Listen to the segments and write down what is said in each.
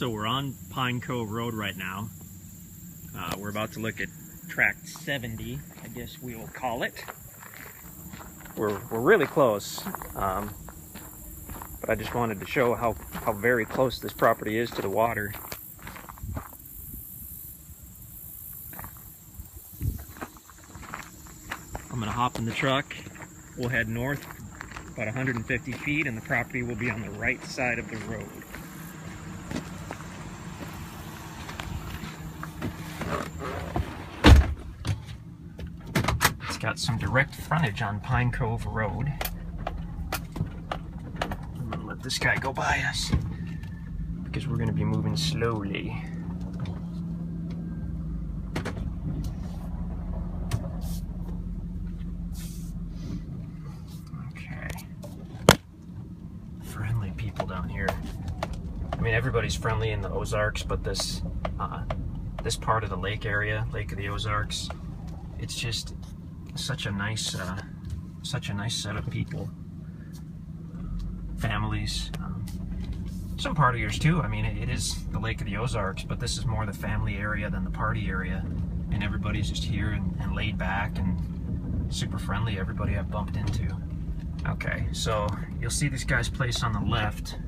So we're on Pine Cove Road right now. We're about to look at Tract 70, I guess we will call it. We're really close, but I just wanted to show how very close this property is to the water. I'm gonna hop in the truck. We'll head north about 150 feet and the property will be on the right side of the road. It's got some direct frontage on Pine Cove Road. I'm gonna let this guy go by us because we're gonna be moving slowly. Friendly people down here. I mean, everybody's friendly in the Ozarks, but this part of the lake area, Lake of the Ozarks, it's just such a nice set of people, families. Some partiers too. I mean, it is the Lake of the Ozarks, but this is more the family area than the party area, and everybody's just here and laid back and super friendly. Everybody I've bumped into. Okay, so you'll see this guy's place on the left,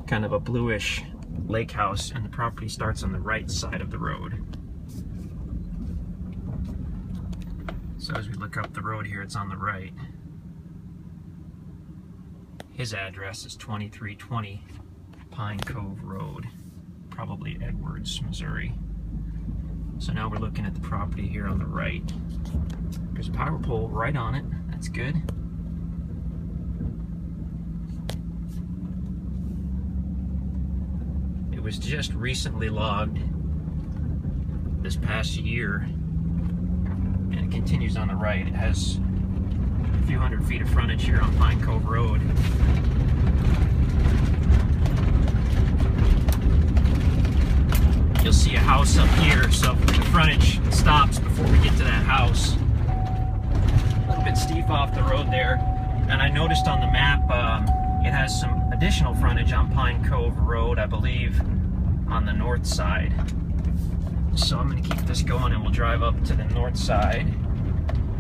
kind of a bluish lake house, and the property starts on the right side of the road. So as we look up the road here, it's on the right. His address is 2320 Pine Cove Road, probably Edwards, Missouri. So now we're looking at the property here on the right. There's a power pole right on it, that's good. It was just recently logged this past year, and it continues on the right. It has a few hundred feet of frontage here on Pine Cove Road. You'll see a house up here, so the frontage stops before we get to that house. A little bit steep off the road there, and I noticed on the map it has some additional frontage on Pine Cove Road, I believe, on the north side. So I'm going to keep this going and we'll drive up to the north side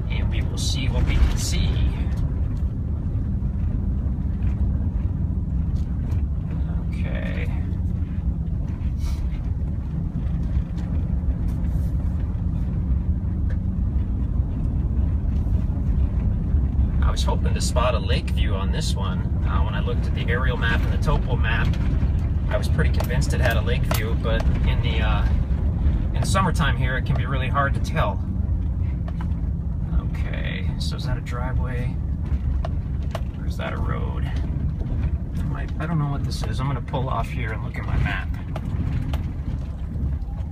and we will see what we can see. Okay. I was hoping to spot a lake view on this one. When I looked at the aerial map and the topo map, I was pretty convinced it had a lake view, but in the summertime here, it can be really hard to tell. Okay, so is that a driveway? Or is that a road? I don't know what this is. I'm gonna pull off here and look at my map.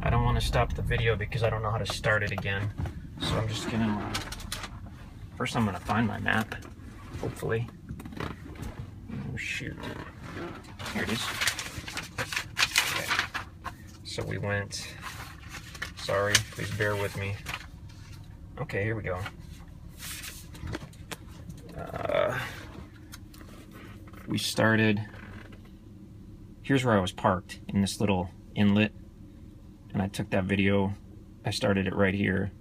I don't want to stop the video because I don't know how to start it again. So I'm just gonna, first I'm gonna find my map, hopefully. Oh shoot, here it is. So we went, sorry, please bear with me. Okay, here we go. We started, here's where I was parked, in this little inlet, and I took that video. I started it right here.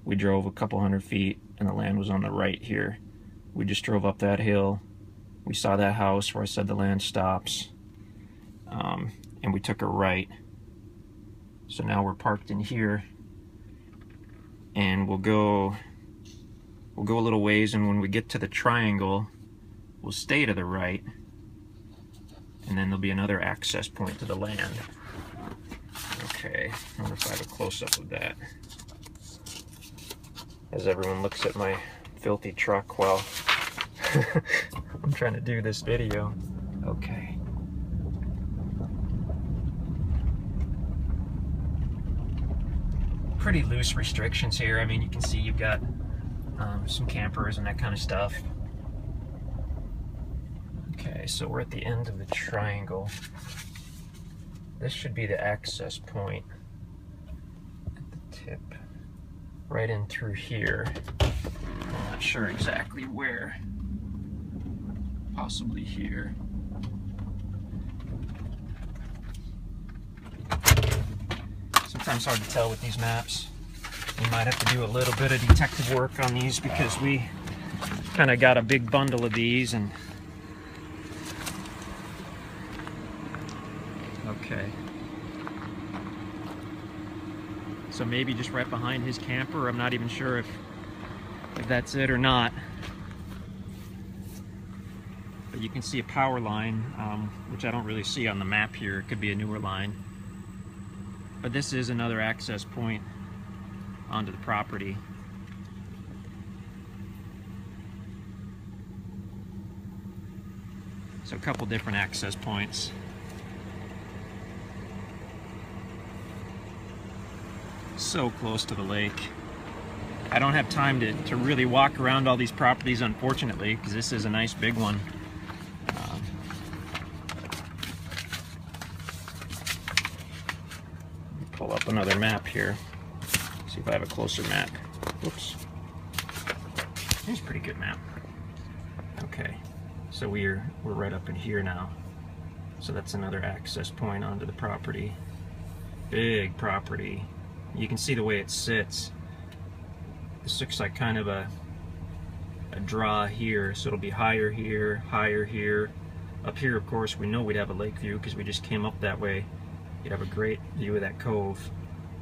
We drove a couple hundred feet and the land was on the right here. We just drove up that hill. We saw that house where I said the land stops, and we took a right. So now we're parked in here, and we'll go a little ways, and when we get to the triangle, we'll stay to the right, and then there'll be another access point to the land. Okay, I wonder if I have a close-up of that. As everyone looks at my filthy truck while I'm trying to do this video. Okay. Pretty loose restrictions here. I mean, you can see you've got some campers and that kind of stuff. Okay, so we're at the end of the triangle. This should be the access point at the tip. Right in through here. I'm not sure exactly where. Possibly here. sometimes hard to tell with these maps. You might have to do a little bit of detective work on these because we kind of got a big bundle of these. And okay, so maybe just right behind his camper. I'm not even sure if that's it or not. But you can see a power line, which I don't really see on the map here. It could be a newer line. But this is another access point onto the property. So a couple different access points. So close to the lake. I don't have time to really walk around all these properties, unfortunately, because this is a nice big one. Pull up another map here. See if I have a closer map. Whoops. Here's a pretty good map. Okay, so we're right up in here now. So that's another access point onto the property. Big property. You can see the way it sits. This looks like kind of a draw here, so it'll be higher here, higher here. Up here, of course, we know we'd have a lake view because we just came up that way. You'd have a great view of that cove.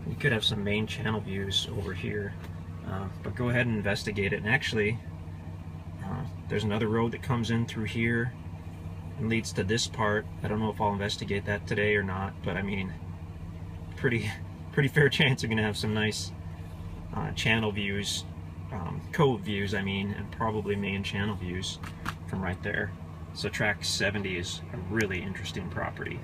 You could have some main channel views over here, but go ahead and investigate it. And actually, there's another road that comes in through here and leads to this part. I don't know if I'll investigate that today or not, but I mean, pretty fair chance we're gonna have some nice channel views, cove views, I mean, and probably main channel views from right there. So Tract 70 is a really interesting property.